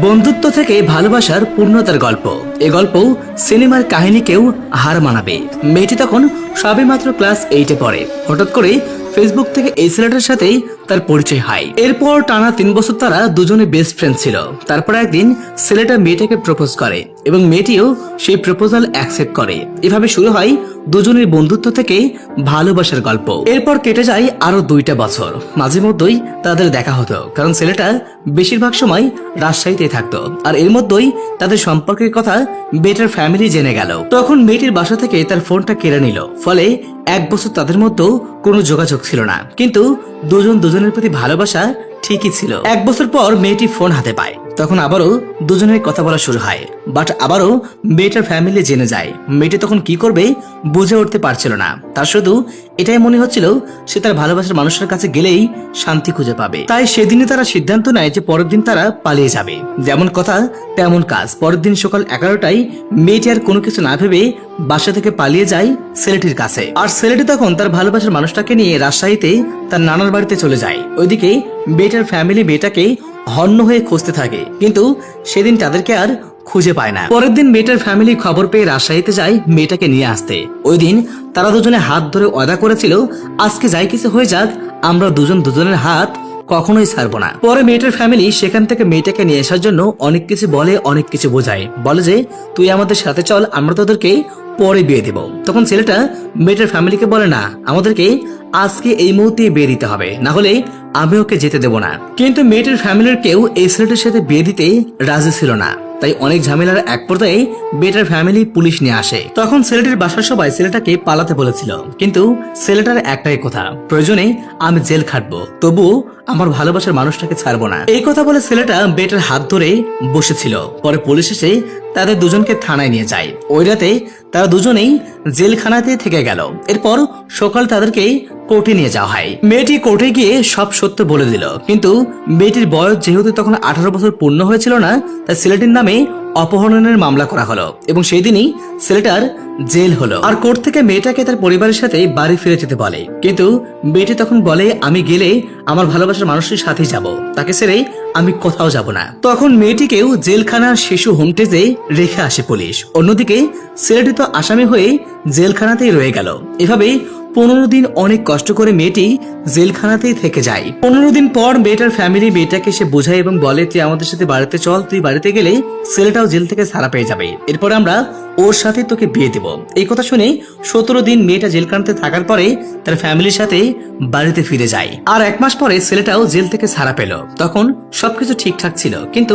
বন্ধুত্ব থেকে ভালোবাসার পূর্ণতার গল্প। এ গল্প সিনেমার কাহিনীকেও হার মানাবে। মেয়েটি তখন সবেমাত্র ক্লাস 8-এ পড়ে। হঠাৎ করে ফেসবুক থেকে এই ছেলেটার সাথেই তার পরিচয় হয়। এরপর টানা 3 বছর তারা দুজনে বেস্ট ফ্রেন্ড ছিল। তারপর একদিন ছেলেটা মেয়েটাকে প্রপোজ করে এবং মেয়েটিও সেই প্রপোজাল অ্যাকসেপ্ট করে। এভাবে শুরু হয় দুজনের বন্ধুত্ব থেকে ভালোবাসার গল্প। এরপর কেটে যায় আরো 2টা বছর। মাঝে মধ্যেই তাদের দেখা হতো, কারণ ছেলেটা বেশিরভাগ সময় রাজশাহীতে থাকতো। আর এর মধ্যেই তাদের সম্পর্কের কথা মেয়েটার ফ্যামিলি জেনে গেল। তখন মেয়েটির বাসা থেকে তার ফোনটা কেড়ে নিল। ফলে 1 বছর তাদের মধ্যে কোনো যোগাযোগ ছিল না, কিন্তু দুজন দুজনের প্রতি ভালোবাসা ঠিকই ছিল। 1 বছর পর মেয়েটি ফোন হাতে পায়। তখন আবারও দুজনের কথা বলা শুরু হয়, বাট আবারও মেয়েটার ফ্যামিলি জেনে যায়। মেয়েটি তখন কি করবে বুঝে উঠতে পারছিল না। তার শুধু এটাই মনে হচ্ছিল সে তার ভালোবাসার মানুষের কাছে গেলেই শান্তি খুঁজে পাবে। তাই সেদিনই তারা সিদ্ধান্ত নেয় যে পরের দিন তারা পালিয়ে যাবে। যেমন কথা তেমন কাজ। পরের দিন সকাল 11টায় মেয়েটি আর কোনো কিছু না ভেবে বাসা থেকে পালিয়ে যায় ছেলেটির কাছে। আর ছেলেটি তখন তার ভালোবাসার মানুষটাকে নিয়ে রাজশাহীতে তার নানার বাড়িতে চলে যায়। ওইদিকে মেয়েটার ফ্যামিলি মেয়েটাকে হন্য হয়ে খুঁজতে থাকে, কিন্তু সেদিন তাদেরকে আর খুঁজে পায় না। পরের দিন মেয়েটার ফ্যামিলি খবর পেয়ে রাজশাহীতে যায় মেয়েটাকে নিয়ে আসতে। ওই দিন তারা দুজনে হাত ধরে ওয়াদা করেছিল, আজকে যাই কিছু হয়ে যাক আমরা দুজন দুজনের হাত কখনোই ছাড়বো না। পরে মেয়েটার ফ্যামিলি সেখান থেকে মেয়েটাকে নিয়ে আসার জন্য অনেক কিছু বলে, অনেক কিছু বোঝায়। বলে যে তুই আমাদের সাথে চল, আমরা তোদেরকে পরে বিয়ে দেব। তখন ছেলেটা মেয়েটার ফ্যামিলিকে বলে, না, আমাদেরকে আজকে এই মুহূর্তে বিয়ে দিতে হবে, না হলে আমি ওকে যেতে দেব না। কিন্তু মেয়েটার ফ্যামিলির কেউ এই ছেলেটার সাথে বিয়ে দিতে রাজি ছিল না। তাই অনেক ঝামেলার এক পর্যায়ে মেয়েটার ফ্যামিলি পুলিশ নিয়ে আসে। তখন ছেলেটির বাসার সবাই ছেলেটাকে পালাতে বলেছিল, কিন্তু ছেলেটার একটাই কথা, প্রয়োজনে আমি জেল খাটবো, তবুও আমার ভালোবাসার মানুষটাকে ছাড়বো না। এই কথা বলে ছেলেটা মেয়েটার হাত ধরে বসেছিল। পরে পুলিশ এসে তাদের দুজনকে থানায় নিয়ে যায়। ওই রাতে তারা দুজনেই জেলখানাতে থেকে গেল। এরপর সকাল তাদেরকে কোর্টে নিয়ে যাওয়া হয়। মেয়েটি কোর্টে গিয়ে সব সত্য বলে দিল, কিন্তু মেয়েটির বয়স যেহেতু তখন 18 বছর পূর্ণ হয়েছিল না, তাই ছেলেটির নামে অপহরণের মামলা করা হলো এবং সেই দিনই ছেলেটার জেল হলো। আর কোর্ট থেকে মেয়েটাকে তার পরিবারের সাথে বাড়ি ফিরে যেতে বলে, কিন্তু মেয়েটি তখন বলে, আমি গেলে আমার ভালোবাসার মানুষের সাথেই যাব, তাকে ছেড়ে আমি কোথাও যাব না। তখন মেয়েটিকেও জেলখানার শিশু হোমটেজে রেখে আসে পুলিশ। অন্যদিকে ছেলেটি তো আসামি হয়ে জেলখানাতেই রয়ে গেল। এভাবে 15 দিন অনেক কষ্ট করে মেয়েটি জেলখানাতেই থেকে যায়। 15 দিন পর মেয়েটার ফ্যামিলি মেয়েটাকে সে বোঝায় এবং বলে, তুই আমাদের সাথে বাড়িতে চল, তুই বাড়িতে গেলে ছেলেটাও জেল থেকে ছাড়া পেয়ে যাবে, এরপর আমরা ওর সাথে তোকে বিয়ে দেব। এই কথা শুনে 17 দিন মেয়েটা জেলখানাতে থাকার পরে তার ফ্যামিলির সাথে বাড়িতে ফিরে যায়। আর 1 মাস পরে ছেলেটাও জেল থেকে ছাড়া পেল। তখন সবকিছু ঠিকঠাক ছিল, কিন্তু